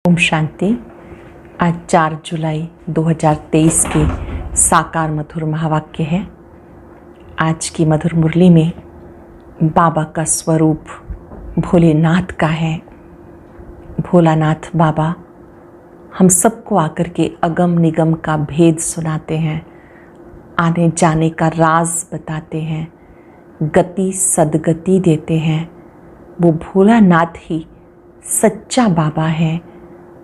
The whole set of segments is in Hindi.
ओम शांति। आज 4 जुलाई 2023 के साकार मधुर महावाक्य है। आज की मधुर मुरली में बाबा का स्वरूप भोलेनाथ का है। भोलानाथ बाबा हम सबको आकर के अगम निगम का भेद सुनाते हैं, आने जाने का राज बताते हैं, गति सदगति देते हैं। वो भोलानाथ ही सच्चा बाबा है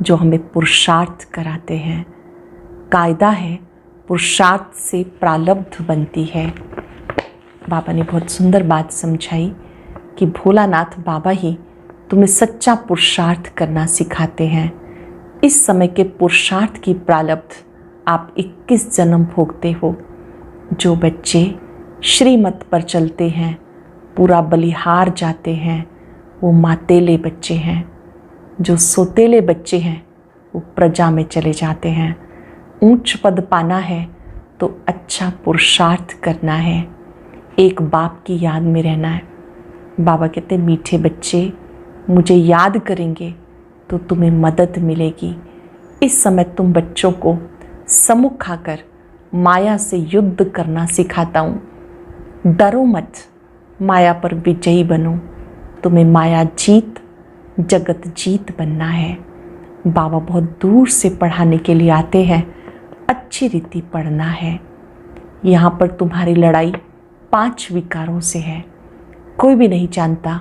जो हमें पुरुषार्थ कराते हैं। कायदा है, पुरुषार्थ से प्रारब्ध बनती है। बाबा ने बहुत सुंदर बात समझाई कि भोलानाथ बाबा ही तुम्हें सच्चा पुरुषार्थ करना सिखाते हैं। इस समय के पुरुषार्थ की प्रारब्ध आप 21 जन्म भोगते हो। जो बच्चे श्रीमत पर चलते हैं, पूरा बलिहार जाते हैं, वो मातेले बच्चे हैं। जो सोतेले बच्चे हैं वो प्रजा में चले जाते हैं। ऊंच पद पाना है तो अच्छा पुरुषार्थ करना है, एक बाप की याद में रहना है। बाबा कहते हैं मीठे बच्चे मुझे याद करेंगे तो तुम्हें मदद मिलेगी। इस समय तुम बच्चों को सम्मुख आकर माया से युद्ध करना सिखाता हूँ। डरो मत, माया पर विजयी बनो। तुम्हें माया जीत जगत जीत बनना है। बाबा बहुत दूर से पढ़ाने के लिए आते हैं, अच्छी रीति पढ़ना है। यहाँ पर तुम्हारी लड़ाई 5 विकारों से है। कोई भी नहीं जानता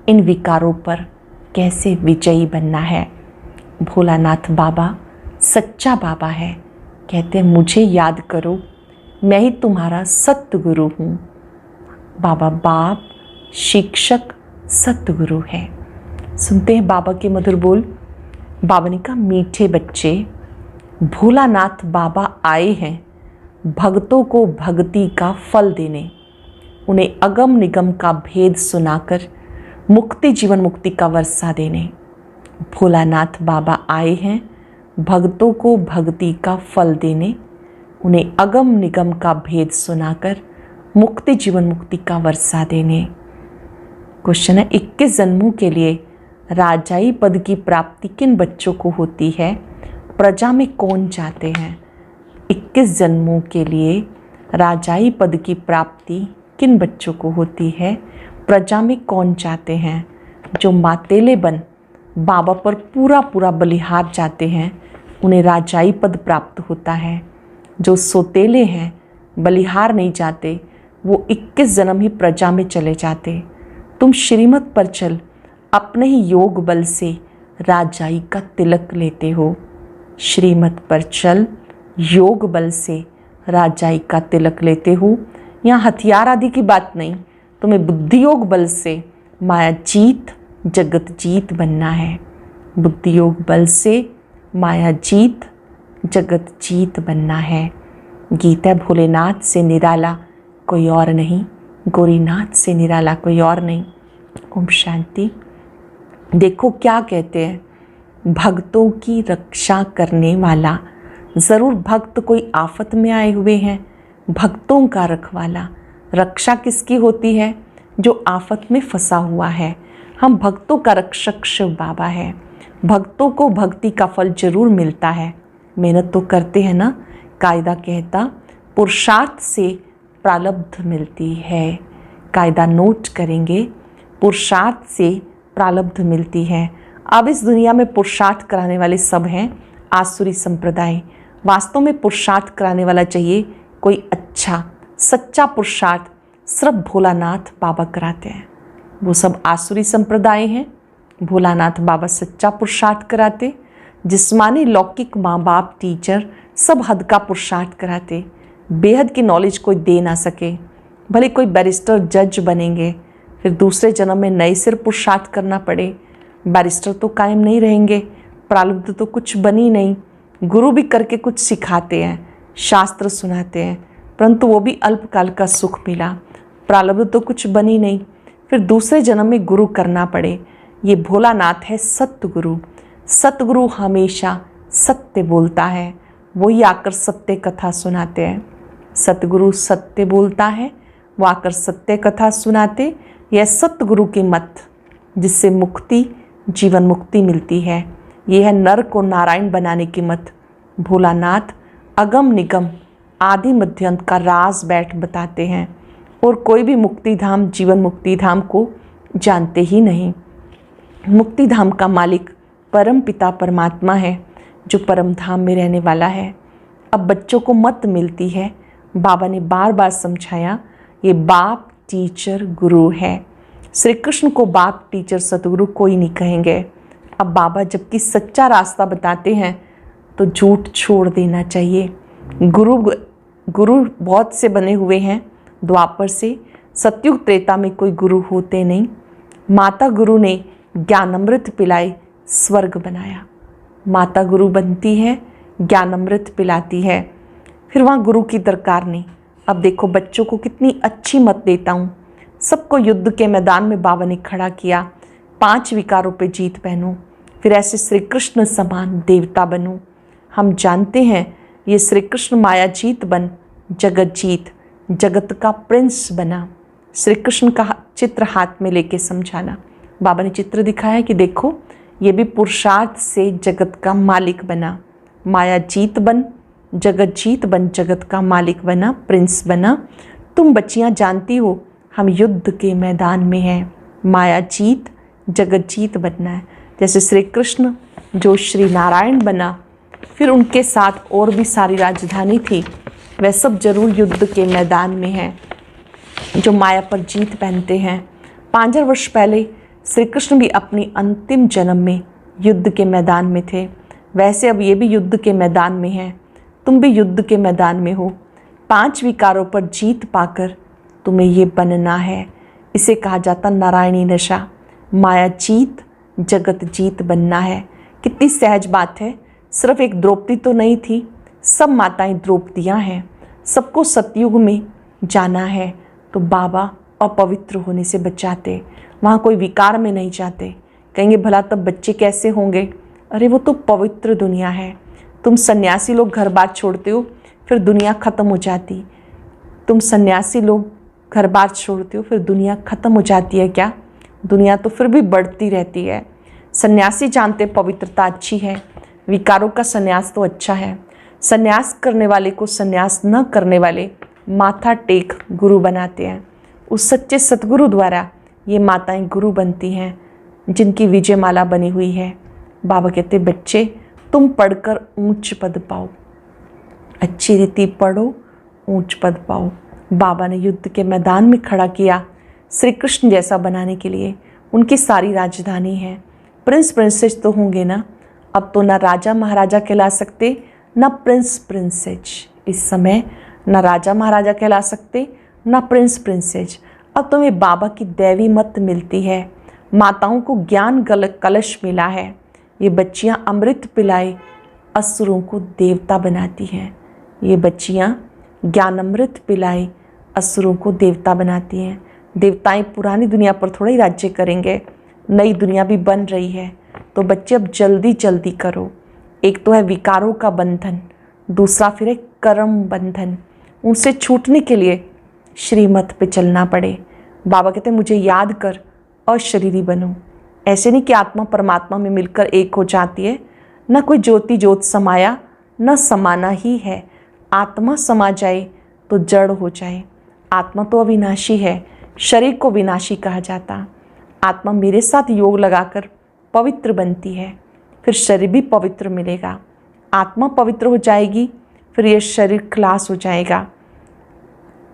इन विकारों पर कैसे विजयी बनना है। भोलानाथ बाबा सच्चा बाबा है। कहते हैं मुझे याद करो, मैं ही तुम्हारा सतगुरु हूँ। बाबा बाप, शिक्षक, सतगुरु है। सुनते हैं बाबा के मधुर बोल। बाबा ने कहा मीठे बच्चे, भोलानाथ बाबा आए हैं भक्तों को भक्ति का फल देने, उन्हें अगम निगम का भेद सुनाकर मुक्ति जीवन मुक्ति का वर्षा देने। भोलानाथ बाबा आए हैं भक्तों को भक्ति का फल देने, उन्हें अगम निगम का भेद सुनाकर मुक्ति जीवन मुक्ति का वर्षा देने। क्वेश्चन है 21 जन्मों के लिए राजाई पद की प्राप्ति किन बच्चों को होती है? प्रजा में कौन चाहते हैं? 21 जन्मों के लिए राजाई पद की प्राप्ति किन बच्चों को होती है? प्रजा में कौन चाहते हैं? जो मातेले बन बाबा पर पूरा पूरा बलिहार जाते हैं उन्हें राजाई पद प्राप्त होता है। जो सोतेले हैं, बलिहार नहीं जाते, वो 21 जन्म ही प्रजा में चले जाते। तुम श्रीमत पर चल अपने ही योग बल से राजाई का तिलक लेते हो। श्रीमत पर चल योग बल से राजाई का तिलक लेते हो। यहाँ हथियार आदि की बात नहीं, तुम्हें बुद्धि योग बल से माया जीत जगत जीत बनना है। बुद्धि योग बल से माया जीत जगत जीत बनना है। गीता भोलेनाथ से निराला कोई और नहीं, गोरीनाथ से निराला कोई और नहीं। ओम शांति। देखो क्या कहते हैं, भक्तों की रक्षा करने वाला। ज़रूर भक्त कोई आफत में आए हुए हैं, भक्तों का रखवाला। रक्षा किसकी होती है? जो आफत में फंसा हुआ है। हम भक्तों का रक्षक शिव बाबा है। भक्तों को भक्ति का फल जरूर मिलता है, मेहनत तो करते हैं ना। कायदा कहता पुरुषार्थ से प्रारब्ध मिलती है। कायदा नोट करेंगे, पुरुषार्थ से प्रारब्ध मिलती है। अब इस दुनिया में पुरुषार्थ कराने वाले सब हैं आसुरी संप्रदाय। वास्तव में पुरुषार्थ कराने वाला चाहिए कोई अच्छा सच्चा पुरुषार्थ सिर्फ भोलानाथ बाबा कराते हैं। वो सब आसुरी संप्रदाय हैं। भोलानाथ बाबा सच्चा पुरुषार्थ कराते। जिस्मानी लौकिक माँ बाप टीचर सब हद का पुरुषार्थ कराते। बेहद की नॉलेज कोई दे ना सके। भले कोई बैरिस्टर जज बनेंगे, फिर दूसरे जन्म में नए सिर पुरुषार्थ करना पड़े। बैरिस्टर तो कायम नहीं रहेंगे, प्रारब्ध तो कुछ बनी नहीं। गुरु भी करके कुछ सिखाते हैं, शास्त्र सुनाते हैं, परंतु वो भी अल्पकाल का सुख मिला। प्रारब्ध तो कुछ बनी नहीं, फिर दूसरे जन्म में गुरु करना पड़े। ये भोलानाथ है सतगुरु। सतगुरु हमेशा सत्य बोलता है, वही आकर सत्य कथा सुनाते हैं। सतगुरु सत्य बोलता है, वो आकर सत्य कथा सुनाते। यह सतगुरु के मत जिससे मुक्ति जीवन मुक्ति मिलती है। ये है नर को नारायण बनाने की मत। भोलानाथ अगम निगम आदि मध्यांत का राज बैठ बताते हैं और कोई भी मुक्ति धाम जीवन मुक्ति धाम को जानते ही नहीं। मुक्ति धाम का मालिक परम पिता परमात्मा है जो परम धाम में रहने वाला है। अब बच्चों को मत मिलती है। बाबा ने बार बार समझाया, ये बाप टीचर गुरु है। श्री कृष्ण को बाप टीचर सतगुरु कोई नहीं कहेंगे। अब बाबा जबकि सच्चा रास्ता बताते हैं तो झूठ छोड़ देना चाहिए। गुरु बहुत से बने हुए हैं द्वापर से, सतयुग त्रेता में कोई गुरु होते नहीं। माता गुरु ने ज्ञानामृत पिलाए स्वर्ग बनाया। माता गुरु बनती है, ज्ञानामृत पिलाती है, फिर वहाँ गुरु की दरकार नहीं। अब देखो बच्चों को कितनी अच्छी मत देता हूँ। सबको युद्ध के मैदान में बाबा ने खड़ा किया। 5 विकारों पे जीत पहनो, फिर ऐसे श्री कृष्ण समान देवता बनो। हम जानते हैं ये श्री कृष्ण माया जीत बन जगत जीत, जगत का प्रिंस बना। श्री कृष्ण का चित्र हाथ में लेके समझाना। बाबा ने चित्र दिखाया कि देखो ये भी पुरुषार्थ से जगत का मालिक बना। माया जीत बन जगत जीत बन, जगत का मालिक बना, प्रिंस बना। तुम बच्चियां जानती हो हम युद्ध के मैदान में हैं। माया जीत जगत जीत बनना है। जैसे श्री कृष्ण जो श्री नारायण बना, फिर उनके साथ और भी सारी राजधानी थी, वह सब जरूर युद्ध के मैदान में हैं जो माया पर जीत पहनते हैं। 5000 वर्ष पहले श्री कृष्ण भी अपनी अंतिम जन्म में युद्ध के मैदान में थे। वैसे अब ये भी युद्ध के मैदान में हैं। तुम भी युद्ध के मैदान में हो। 5 विकारों पर जीत पाकर तुम्हें ये बनना है। इसे कहा जाता नारायणी नशा। माया जीत जगत जीत बनना है। कितनी सहज बात है। सिर्फ एक द्रौपदी तो नहीं थी, सब माताएं द्रौपदियाँ हैं। सबको सतयुग में जाना है तो बाबा अपवित्र होने से बचाते। वहाँ कोई विकार में नहीं जाते। कहेंगे भला तब बच्चे कैसे होंगे? अरे वो तो पवित्र दुनिया है। तुम सन्यासी लोग घर बार छोड़ते हो, फिर दुनिया ख़त्म हो जाती। तुम सन्यासी लोग घर बार छोड़ते हो, फिर दुनिया ख़त्म हो जाती है क्या? दुनिया तो फिर भी बढ़ती रहती है। सन्यासी जानते पवित्रता अच्छी है, विकारों का सन्यास तो अच्छा है। सन्यास करने वाले को सन्यास न करने वाले माथा टेक गुरु बनाते हैं। उस सच्चे सतगुरु द्वारा ये माताएं गुरु बनती हैं जिनकी विजय माला बनी हुई है। बाबा कहते बच्चे तुम पढ़कर ऊंच पद पाओ, अच्छी रीति पढ़ो, ऊंच पद पाओ। बाबा ने युद्ध के मैदान में खड़ा किया श्री कृष्ण जैसा बनाने के लिए। उनकी सारी राजधानी है। प्रिंस प्रिंसेस तो होंगे ना। अब तो ना राजा महाराजा कहला सकते, ना प्रिंस प्रिंसेज। इस समय ना राजा महाराजा कहला सकते, ना प्रिंस प्रिंसेज। अब तुम्हें बाबा की दैवी मत मिलती है। माताओं को ज्ञान कलश मिला है। ये बच्चियां अमृत पिलाए असुरों को देवता बनाती हैं। ये बच्चियां ज्ञान अमृत पिलाए असुरों को देवता बनाती हैं। देवताएं पुरानी दुनिया पर थोड़ा ही राज्य करेंगे, नई दुनिया भी बन रही है। तो बच्चे अब जल्दी जल्दी करो। एक तो है विकारों का बंधन, दूसरा फिर है कर्म बंधन। उनसे छूटने के लिए श्रीमत पे चलना पड़े। बाबा कहते हैं मुझे याद कर और शरीरी बनो। ऐसे नहीं कि आत्मा परमात्मा में मिलकर एक हो जाती है। न कोई ज्योति ज्योत समाया, न समाना ही है। आत्मा समा जाए तो जड़ हो जाए। आत्मा तो अविनाशी है, शरीर को विनाशी कहा जाता। आत्मा मेरे साथ योग लगाकर पवित्र बनती है, फिर शरीर भी पवित्र मिलेगा। आत्मा पवित्र हो जाएगी, फिर ये शरीर खलास हो जाएगा।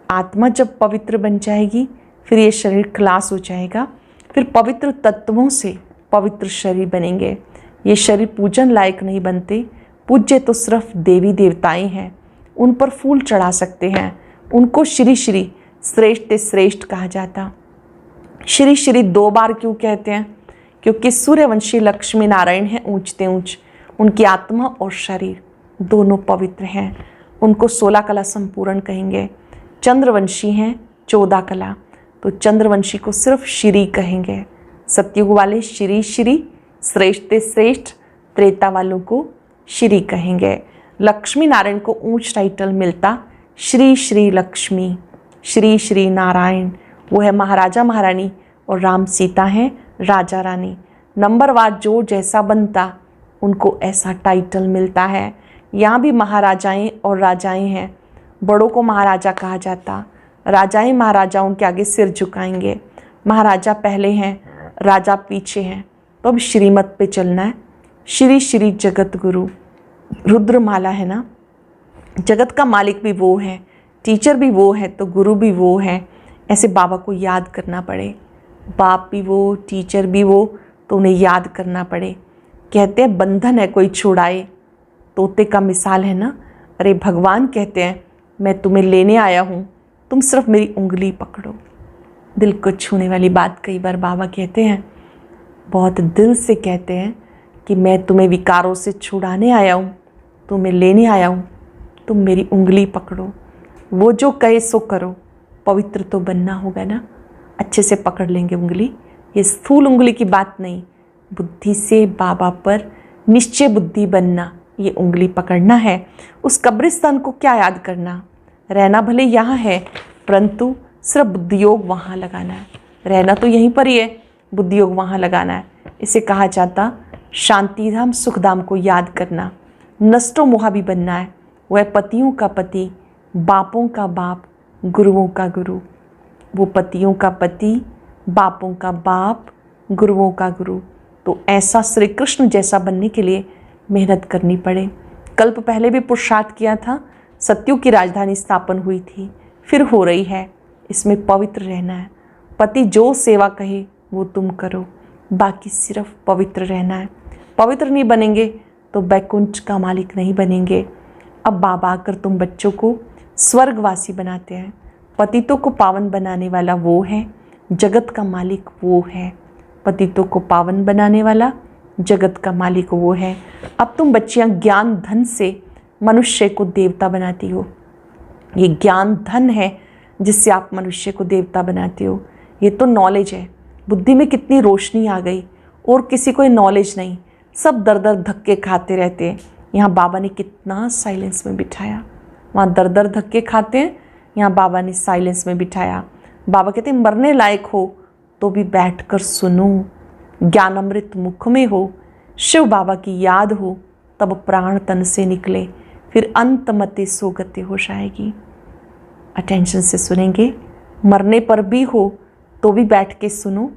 आत्मा जब पवित्र बन जाएगी, फिर ये शरीर खलास हो जाएगा। फिर पवित्र तत्वों से पवित्र शरीर बनेंगे। ये शरीर पूजन लायक नहीं बनते। पूज्य तो सिर्फ देवी देवताएं हैं। उन पर फूल चढ़ा सकते हैं। उनको श्री श्री श्रेष्ठ श्रेष्ठ कहा जाता। श्री श्री 2 बार क्यों कहते हैं? क्योंकि सूर्यवंशी लक्ष्मी नारायण हैं ऊंचते ऊंच। उनकी आत्मा और शरीर दोनों पवित्र हैं। उनको 16 कला संपूर्ण कहेंगे। चंद्रवंशी हैं 14 कला, तो चंद्रवंशी को सिर्फ श्री कहेंगे। सतयुग वाले श्री श्री श्रेष्ठ श्रेष्ठ, त्रेता वालों को श्री कहेंगे। लक्ष्मी नारायण को ऊंच टाइटल मिलता श्री श्री लक्ष्मी, श्री श्री नारायण। वो है महाराजा महारानी और राम सीता हैं राजा रानी। नंबरवार जो जैसा बनता उनको ऐसा टाइटल मिलता है। यहाँ भी महाराजाएं और राजाएं हैं, बड़ों को महाराजा कहा जाता, राजाएं महाराजाओं के आगे सिर झुकाएंगे। महाराजा पहले हैं, राजा पीछे हैं। तो अब श्रीमत पे चलना है। श्री श्री जगत गुरु, रुद्रमाला है ना, जगत का मालिक भी वो है, टीचर भी वो है, तो गुरु भी वो है। ऐसे बाबा को याद करना पड़े, बाप भी वो, टीचर भी वो, तो उन्हें याद करना पड़े। कहते हैं बंधन है कोई छुड़ाए, तोते का मिसाल है ना। अरे भगवान कहते हैं मैं तुम्हें लेने आया हूँ, तुम सिर्फ मेरी उंगली पकड़ो। दिल को छूने वाली बात कई बार बाबा कहते हैं, बहुत दिल से कहते हैं कि मैं तुम्हें विकारों से छुड़ाने आया हूँ, तुम्हें लेने आया हूँ, तुम मेरी उंगली पकड़ो। वो जो कहे सो करो, पवित्र तो बनना होगा ना। अच्छे से पकड़ लेंगे उंगली, ये स्थूल उंगली की बात नहीं, बुद्धि से बाबा पर निश्चय बुद्धि बनना, ये उंगली पकड़ना है। उस कब्रिस्तान को क्या याद करना, रहना भले यहाँ है परंतु सिर्फ बुद्धि योग वहाँ लगाना है। रहना तो यहीं पर ही है, बुद्धि योग वहाँ लगाना है। इसे कहा जाता शांतिधाम सुखधाम को याद करना। नष्टो मोहा भी बनना है, वह पतियों का पति, बापों का बाप, गुरुओं का गुरु। वो पतियों का पति, बापों का बाप, गुरुओं का गुरु। तो ऐसा श्री कृष्ण जैसा बनने के लिए मेहनत करनी पड़े। कल्प पहले भी पुरुषार्थ किया था, सत्युग की राजधानी स्थापन हुई थी, फिर हो रही है। इसमें पवित्र रहना है। पति जो सेवा कहे वो तुम करो, बाकी सिर्फ पवित्र रहना है। पवित्र नहीं बनेंगे तो बैकुंठ का मालिक नहीं बनेंगे। अब बाबा आकर तुम बच्चों को स्वर्गवासी बनाते हैं। पतितों को पावन बनाने वाला वो है, जगत का मालिक वो है। पतितों को पावन बनाने वाला जगत का मालिक वो है। अब तुम बच्चियां ज्ञान धन से मनुष्य को देवता बनाती हो। ये ज्ञान धन है जिससे आप मनुष्य को देवता बनाते हो। ये तो नॉलेज है। बुद्धि में कितनी रोशनी आ गई, और किसी को ये नॉलेज नहीं, सब दर दर धक्के खाते रहते हैं। यहाँ बाबा ने कितना साइलेंस में बिठाया। वहाँ दर दर धक्के खाते हैं, यहाँ बाबा ने साइलेंस में बिठाया। बाबा कहते हैं मरने लायक हो तो भी बैठकर सुनो, ज्ञान अमृत मुख में हो, शिव बाबा की याद हो, तब प्राण तन से निकले, फिर अंत मते सोगते हो जाएगी। अटेंशन से सुनेंगे, मरने पर भी हो तो भी बैठ के सुनो,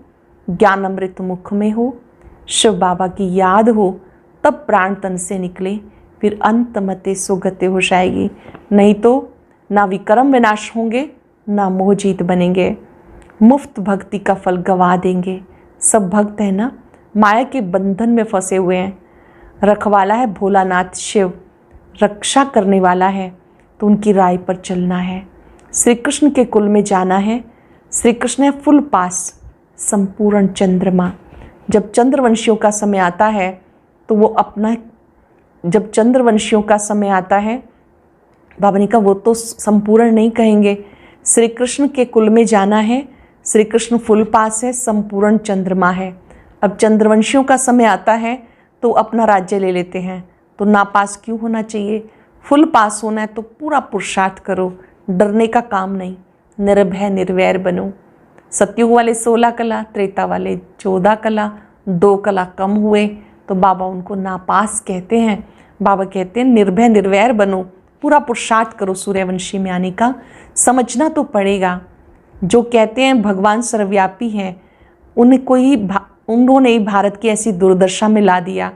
ज्ञान अमृत मुख में हो, शिव बाबा की याद हो, तब प्राण तन से निकले, फिर अंत मते सोगते हो जाएगी। नहीं तो ना विक्रम विनाश होंगे, ना मोह जीत बनेंगे। मुफ्त भक्ति का फल गवा देंगे। सब भक्त है ना, माया के बंधन में फंसे हुए हैं। रखवाला है भोलानाथ शिव, रक्षा करने वाला है, तो उनकी राय पर चलना है। श्री कृष्ण के कुल में जाना है। श्री कृष्ण है फुल पास, संपूर्ण चंद्रमा। जब चंद्रवंशियों का समय आता है तो वो अपना, जब चंद्रवंशियों का समय आता है, बाबा ने कहा वो तो संपूर्ण नहीं कहेंगे, श्री कृष्ण के कुल में जाना है। श्री कृष्ण फुल पास है, संपूर्ण चंद्रमा है। अब चंद्रवंशियों का समय आता है तो अपना राज्य ले लेते हैं, तो नापास क्यों होना चाहिए? फुल पास होना है तो पूरा पुरुषार्थ करो, डरने का काम नहीं, निर्भय निर्वैर बनो। सतयुग वाले 16 कला, त्रेता वाले 14 कला, 2 कला कम हुए तो बाबा उनको नापास कहते हैं। बाबा कहते हैं निर्भय निर्वैर बनो, पूरा पुरुषार्थ करो सूर्यवंशी में आने का। समझना तो पड़ेगा, जो कहते हैं भगवान सर्वव्यापी हैं, उन्होंने ही भारत की ऐसी दुर्दशा में ला दिया।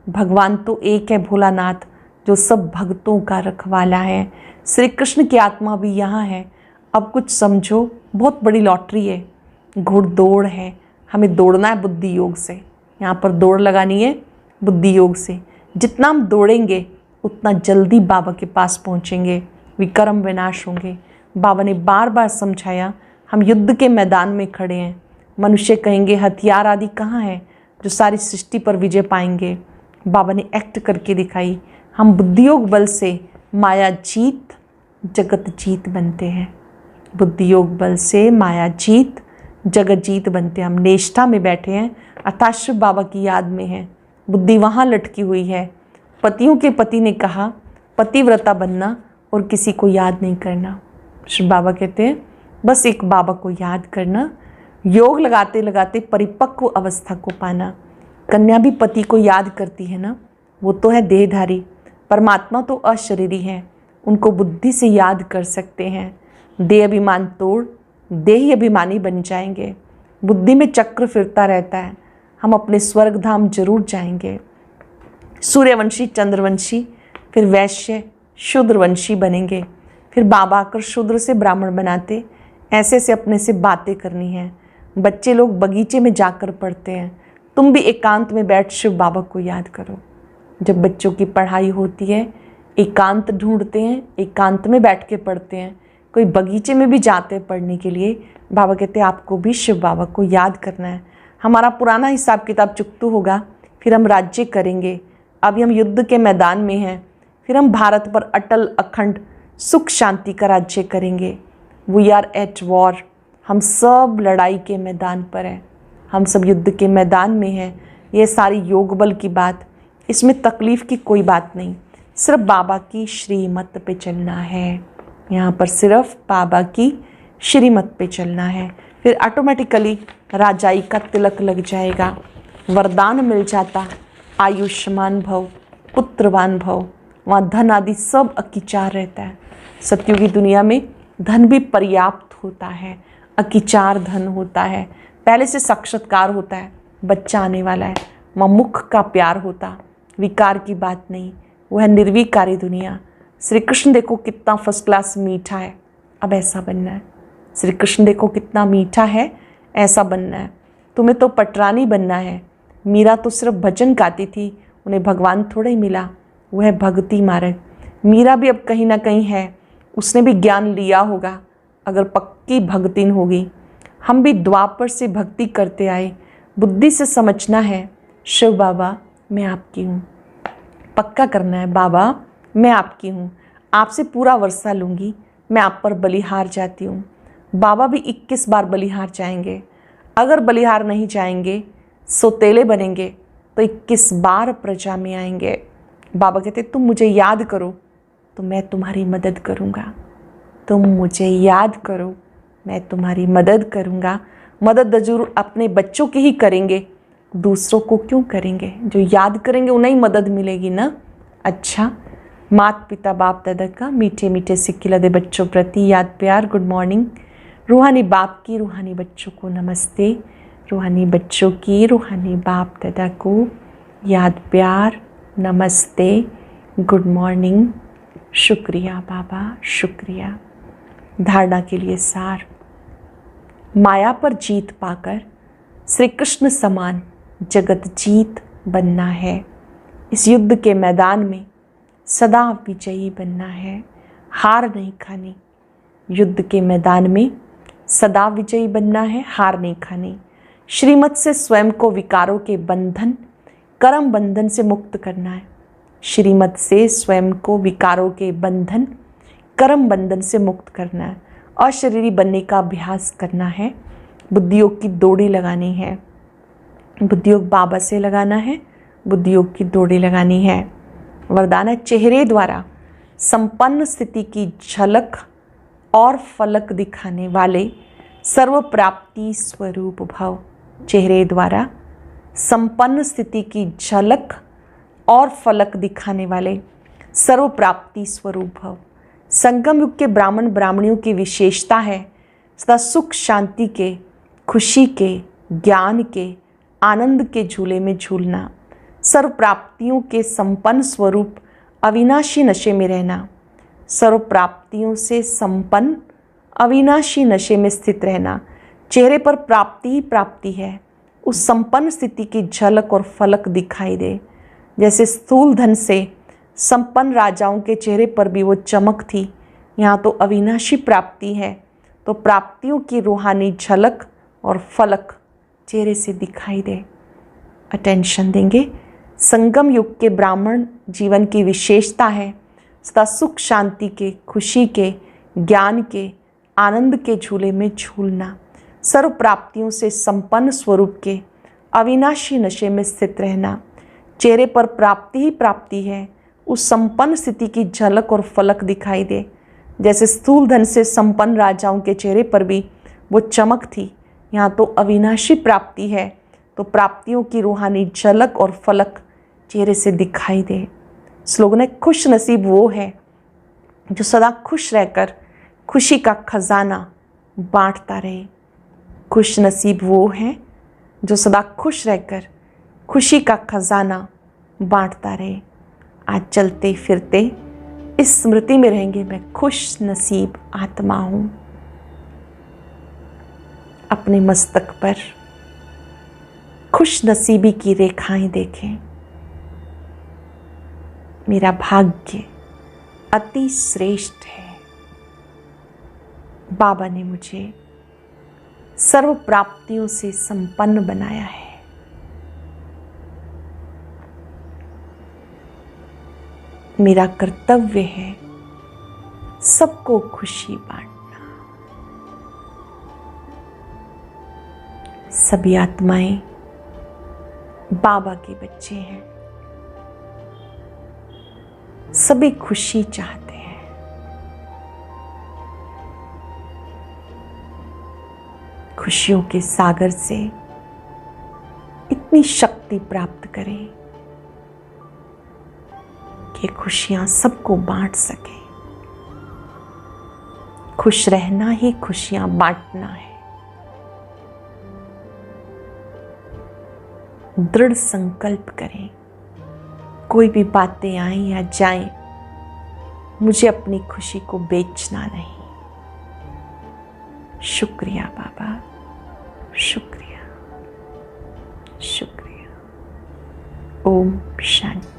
भगवान तो एक है, भोलानाथ, जो सब भक्तों का रखवाला है। श्री कृष्ण की आत्मा भी यहाँ है। अब कुछ समझो, बहुत बड़ी लॉटरी है, घुड़दौड़ है, हमें दौड़ना है बुद्धि योग से। यहाँ पर दौड़ लगानी है बुद्धि योग से। जितना हम दौड़ेंगे उतना जल्दी बाबा के पास पहुँचेंगे, विक्रम विनाश होंगे। बाबा ने बार बार समझाया, हम युद्ध के मैदान में खड़े हैं। मनुष्य कहेंगे हथियार आदि कहाँ हैं जो सारी सृष्टि पर विजय पाएंगे। बाबा ने एक्ट करके दिखाई, हम बुद्धियोग बल से माया जीत जगत जीत बनते हैं। बुद्धियोग बल से माया जीत जगत जीत बनते हैं। हम नेष्ठा में बैठे हैं, अर्थात शिव बाबा की याद में हैं। बुद्धि वहाँ लटकी हुई है। पतियों के पति ने कहा पतिव्रता बनना और किसी को याद नहीं करना। शिव बाबा कहते हैं बस एक बाबा को याद करना, योग लगाते लगाते परिपक्व अवस्था को पाना। कन्या भी पति को याद करती है ना, वो तो है देहधारी, परमात्मा तो अशरीरी है, उनको बुद्धि से याद कर सकते हैं। देह अभिमान तोड़ देही अभिमानी बन जाएंगे। बुद्धि में चक्र फिरता रहता है, हम अपने स्वर्ग धाम जरूर जाएंगे। सूर्यवंशी, चंद्रवंशी, फिर वैश्य शूद्रवंशी बनेंगे। फिर बाबा आकर शूद्र से ब्राह्मण बनाते। ऐसे से अपने से बातें करनी है। बच्चे लोग बगीचे में जाकर पढ़ते हैं, तुम भी एकांत में बैठ शिव बाबा को याद करो। जब बच्चों की पढ़ाई होती है एकांत ढूंढते हैं, एकांत में बैठ के पढ़ते हैं। कोई बगीचे में भी जाते हैं पढ़ने के लिए, बाबा कहते हैं आपको भी शिव बाबा को याद करना है। हमारा पुराना हिसाब किताब चुकतू होगा, फिर हम राज्य करेंगे। अभी हम युद्ध के मैदान में हैं, फिर हम भारत पर अटल अखंड सुख शांति का राज्य करेंगे। वी आर एट वॉर, हम सब लड़ाई के मैदान पर हैं, हम सब युद्ध के मैदान में हैं। ये सारी योग बल की बात, इसमें तकलीफ़ की कोई बात नहीं, सिर्फ बाबा की श्रीमत पे चलना है। यहाँ पर सिर्फ बाबा की श्रीमत पे चलना है, फिर ऑटोमेटिकली राजाई का तिलक लग जाएगा, वरदान मिल जाता, आयुष्मान भव, पुत्रवान भव। वहाँ धन आदि सब अकिचार रहता है। सत्युग की दुनिया में धन भी पर्याप्त होता है, अकिचार धन होता है। पहले से साक्षात्कार होता है, बच्चा आने वाला है, वहाँ मुख का प्यार होता, विकार की बात नहीं, वो है निर्विकारी दुनिया। श्री कृष्ण देखो कितना फर्स्ट क्लास मीठा है, अब ऐसा बनना है। श्री कृष्ण देखो कितना मीठा है, ऐसा बनना है। तुम्हें तो पटरानी बनना है। मीरा तो सिर्फ भजन गाती थी, उन्हें भगवान थोड़ा ही मिला, वो है भक्ति मार्ग। मीरा भी अब कहीं ना कहीं है, उसने भी ज्ञान लिया होगा, अगर पक्की भक्तिन होगी। हम भी द्वापर से भक्ति करते आए, बुद्धि से समझना है शिव बाबा मैं आपकी हूँ, पक्का करना है बाबा मैं आपकी हूँ, आपसे पूरा वर्षा लूँगी, मैं आप पर बलिहार जाती हूँ। बाबा भी 21 बार बलिहार जाएंगे, अगर बलिहार नहीं जाएंगे सोतेले बनेंगे तो 21 बार प्रजा में आएंगे। बाबा कहते तुम मुझे याद करो तो मैं तुम्हारी मदद करूँगा, तुम मुझे याद करो मैं तुम्हारी मदद करूँगा। मदद जरूर अपने बच्चों की ही करेंगे, दूसरों को क्यों करेंगे? जो याद करेंगे उन्हें मदद मिलेगी ना। अच्छा, माता पिता बाप दादा का मीठे मीठे सिक्के लदे बच्चों प्रति याद प्यार, गुड मॉर्निंग। रूहानी बाप की रूहानी बच्चों को नमस्ते, रूहानी बच्चों की रूहानी बाप दादा को याद प्यार, नमस्ते, गुड मॉर्निंग, शुक्रिया बाबा, शुक्रिया। धारणा के लिए सार, माया पर जीत पाकर श्री कृष्ण समान जगत जीत बनना है। इस युद्ध के मैदान में सदा विजयी बनना है, हार नहीं खानी। युद्ध के मैदान में सदा विजयी बनना है, हार नहीं खानी। श्रीमत से स्वयं को विकारों के बंधन, कर्म बंधन से मुक्त करना है। श्रीमत से स्वयं को विकारों के बंधन, कर्म बंधन से मुक्त करना है। अशरीरी बनने का अभ्यास करना है। बुद्धियोग की दौड़ी लगानी है, बुद्धियोग बाबा से लगाना है, बुद्धियोग की दौड़ी लगानी है। वरदान है चेहरे द्वारा संपन्न स्थिति की झलक और फलक दिखाने वाले सर्व प्राप्ति स्वरूप भव। चेहरे द्वारा संपन्न स्थिति की झलक और फलक दिखाने वाले सर्व प्राप्ति स्वरूप भव। संगम युग के ब्राह्मण ब्राह्मणियों की विशेषता है सदा सुख शांति के, खुशी के, ज्ञान के, आनंद के झूले में झूलना, सर्व प्राप्तियों के संपन्न स्वरूप अविनाशी नशे में रहना, सर्व प्राप्तियों से संपन्न अविनाशी नशे में स्थित रहना। चेहरे पर प्राप्ति ही प्राप्ति है, उस संपन्न स्थिति की झलक और फलक दिखाई दे। जैसे स्थूल धन से संपन्न राजाओं के चेहरे पर भी वो चमक थी, यहाँ तो अविनाशी प्राप्ति है, तो प्राप्तियों की रूहानी झलक और फलक चेहरे से दिखाई दे। अटेंशन देंगे। संगम युग के ब्राह्मण जीवन की विशेषता है सदा सुख शांति के, खुशी के, ज्ञान के, आनंद के झूले में झूलना, सर्व प्राप्तियों से संपन्न स्वरूप के अविनाशी नशे में स्थित रहना। चेहरे पर प्राप्ति ही प्राप्ति है, उस संपन्न स्थिति की झलक और फलक दिखाई दे। जैसे स्थूल धन से संपन्न राजाओं के चेहरे पर भी वो चमक थी, यहाँ तो अविनाशी प्राप्ति है, तो प्राप्तियों की रूहानी झलक और फलक चेहरे से दिखाई दे। स्लोगन है, खुश नसीब वो है जो सदा खुश रहकर खुशी का खजाना बांटता रहे। खुश नसीब वो है जो सदा खुश रहकर खुशी का खजाना बांटता रहे। आज चलते फिरते इस स्मृति में रहेंगे, मैं खुश नसीब आत्मा हूं। अपने मस्तक पर खुश नसीबी की रेखाएं देखें। मेरा भाग्य अति श्रेष्ठ है। बाबा ने मुझे सर्व प्राप्तियों से संपन्न बनाया है। मेरा कर्तव्य है सबको खुशी बांटना। सभी आत्माएं बाबा के बच्चे हैं, सभी खुशी चाहते हैं। खुशियों के सागर से इतनी शक्ति प्राप्त करें कि खुशियां सबको बांट सके। खुश रहना ही खुशियां बांटना है। दृढ़ संकल्प करें, कोई भी बातें आए या जाएं, मुझे अपनी खुशी को बेचना नहीं। शुक्रिया बाबा, शुक्रिया, शुक्रिया। ओम शांति।